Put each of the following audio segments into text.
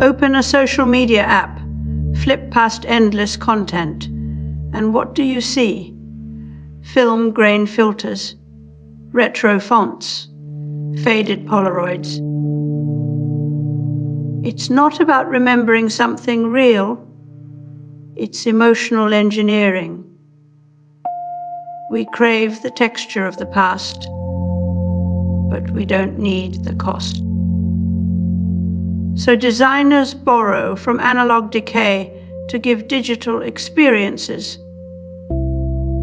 Open a social media app, flip past endless content, and what do you see? Film grain filters, retro fonts, faded Polaroids. It's not about remembering something real, it's emotional engineering. We crave the texture of the past, but we don't need the cost. So designers borrow from analog decay to give digital experiences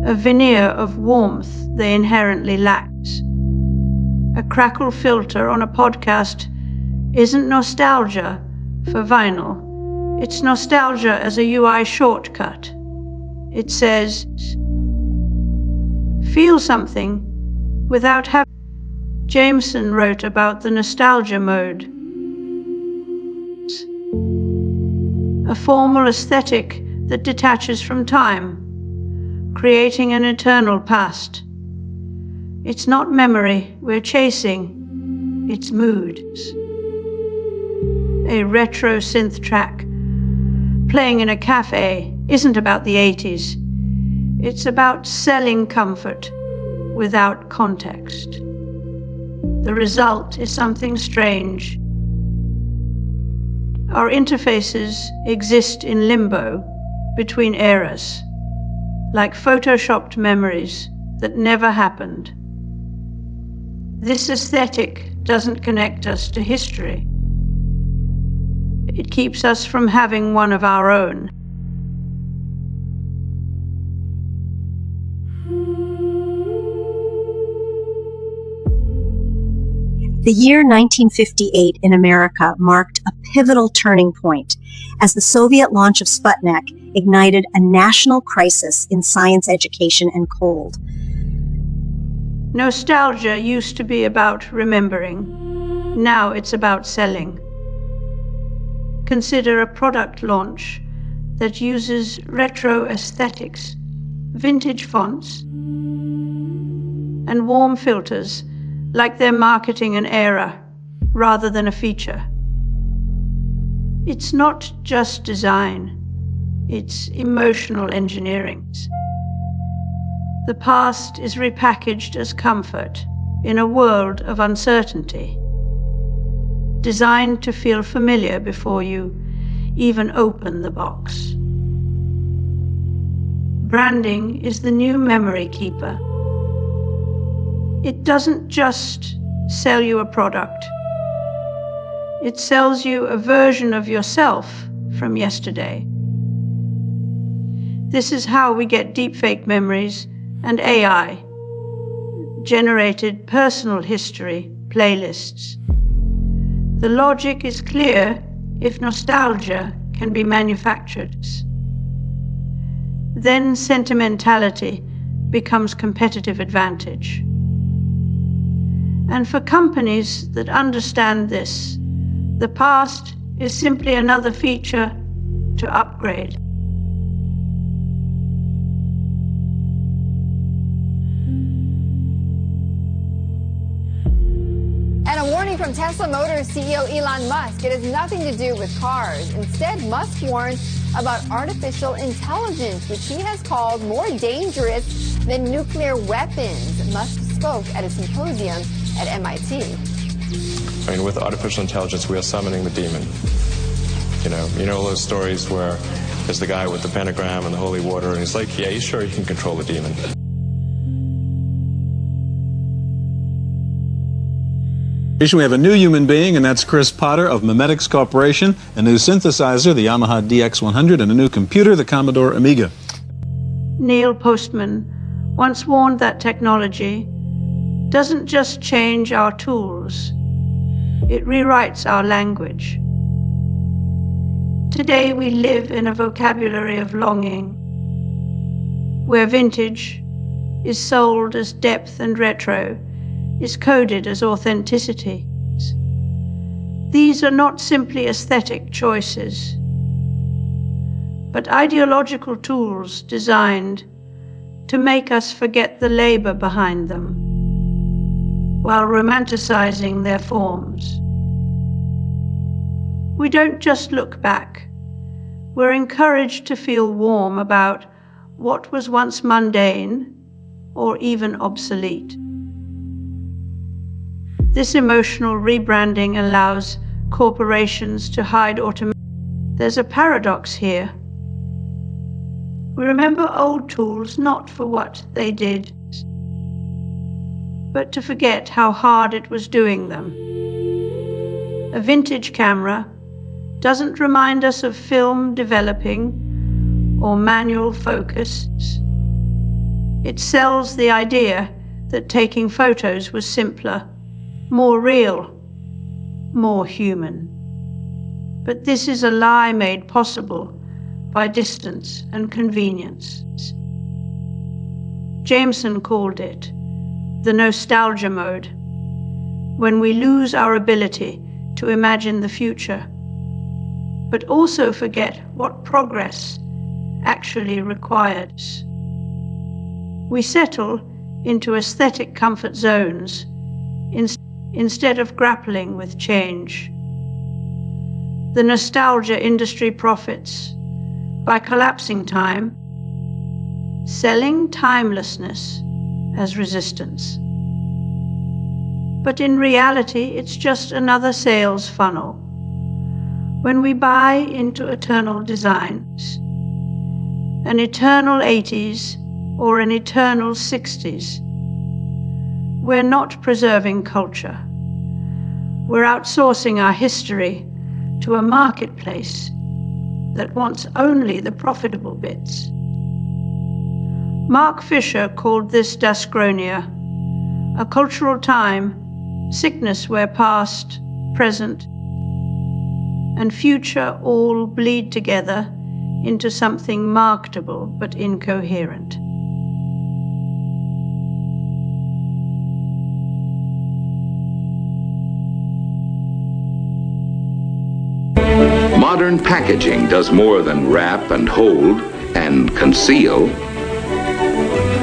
a veneer of warmth they inherently lack. A crackle filter on a podcast isn't nostalgia for vinyl. It's nostalgia as a UI shortcut. It says, feel something without having. Jameson wrote about the nostalgia mode, a formal aesthetic that detaches from time, creating an eternal past. It's not memory we're chasing, it's moods. A retro synth track playing in a cafe isn't about the 80s. It's about selling comfort without context. The result is something strange. Our interfaces exist in limbo between eras, like photoshopped memories that never happened. This aesthetic doesn't connect us to history. It keeps us from having one of our own. The year 1958 in America marked a pivotal turning point as the Soviet launch of Sputnik ignited a national crisis in science education and cold. Nostalgia used to be about remembering. Now it's about selling. Consider a product launch that uses retro aesthetics, vintage fonts, and warm filters like they're marketing an era rather than a feature. It's not just design, it's emotional engineering. The past is repackaged as comfort in a world of uncertainty, designed to feel familiar before you even open the box. Branding is the new memory keeper. It doesn't just sell you a product. It sells you a version of yourself from yesterday. This is how we get deepfake memories and AI-generated personal history playlists. The logic is clear if nostalgia can be manufactured. Then sentimentality becomes competitive advantage. And for companies that understand this, the past is simply another feature to upgrade. And a warning from Tesla Motors CEO Elon Musk. It has nothing to do with cars. Instead, Musk warns about artificial intelligence, which he has called more dangerous than nuclear weapons. Musk spoke at a symposium at MIT. I mean, with artificial intelligence, we are summoning the demon. You know all those stories where there's the guy with the pentagram and the holy water, and he's like, yeah, you sure you can control the demon? We have a new human being, and that's Chris Potter of Memetics Corporation, a new synthesizer, the Yamaha DX100, and a new computer, the Commodore Amiga. Neil Postman once warned that technology doesn't just change our tools, it rewrites our language. Today we live in a vocabulary of longing, where vintage is sold as depth and retro is coded as authenticity. These are not simply aesthetic choices, but ideological tools designed to make us forget the labor behind them, while romanticizing their forms. We don't just look back. We're encouraged to feel warm about what was once mundane or even obsolete. This emotional rebranding allows corporations to hide automation. There's a paradox here. We remember old tools not for what they did, but to forget how hard it was doing them. A vintage camera doesn't remind us of film developing or manual focus. It sells the idea that taking photos was simpler, more real, more human. But this is a lie made possible by distance and convenience. Jameson called it the nostalgia mode, when we lose our ability to imagine the future, but also forget what progress actually requires. We settle into aesthetic comfort zones instead of grappling with change. The nostalgia industry profits by collapsing time, selling timelessness as resistance. But in reality, it's just another sales funnel. When we buy into eternal designs, an eternal 80s or an eternal 60s, we're not preserving culture. We're outsourcing our history to a marketplace that wants only the profitable bits. Mark Fisher called this dyschronia, a cultural time, sickness where past, present, and future all bleed together into something marketable but incoherent. Modern packaging does more than wrap and hold and conceal.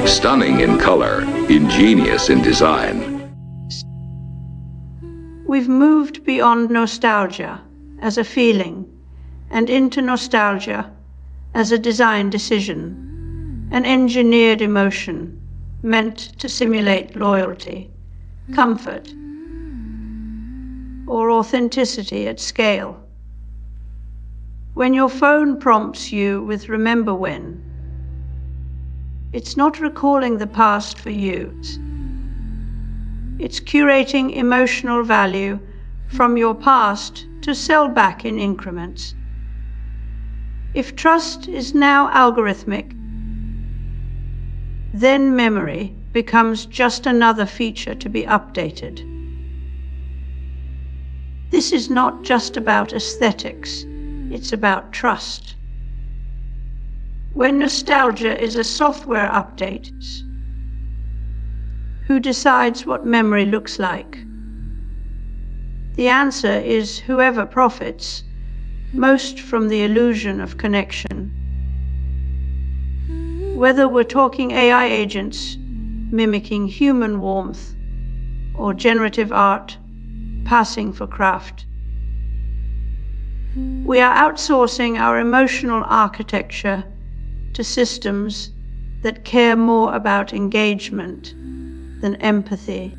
Stunning in color, ingenious in design. We've moved beyond nostalgia as a feeling and into nostalgia as a design decision, an engineered emotion meant to simulate loyalty, comfort, or authenticity at scale. When your phone prompts you with "remember when," it's not recalling the past for you. It's curating emotional value from your past to sell back in increments. If trust is now algorithmic, then memory becomes just another feature to be updated. This is not just about aesthetics, it's about trust. When nostalgia is a software update, who decides what memory looks like? The answer is whoever profits most from the illusion of connection. Whether we're talking AI agents mimicking human warmth or generative art passing for craft, we are outsourcing our emotional architecture to systems that care more about engagement than empathy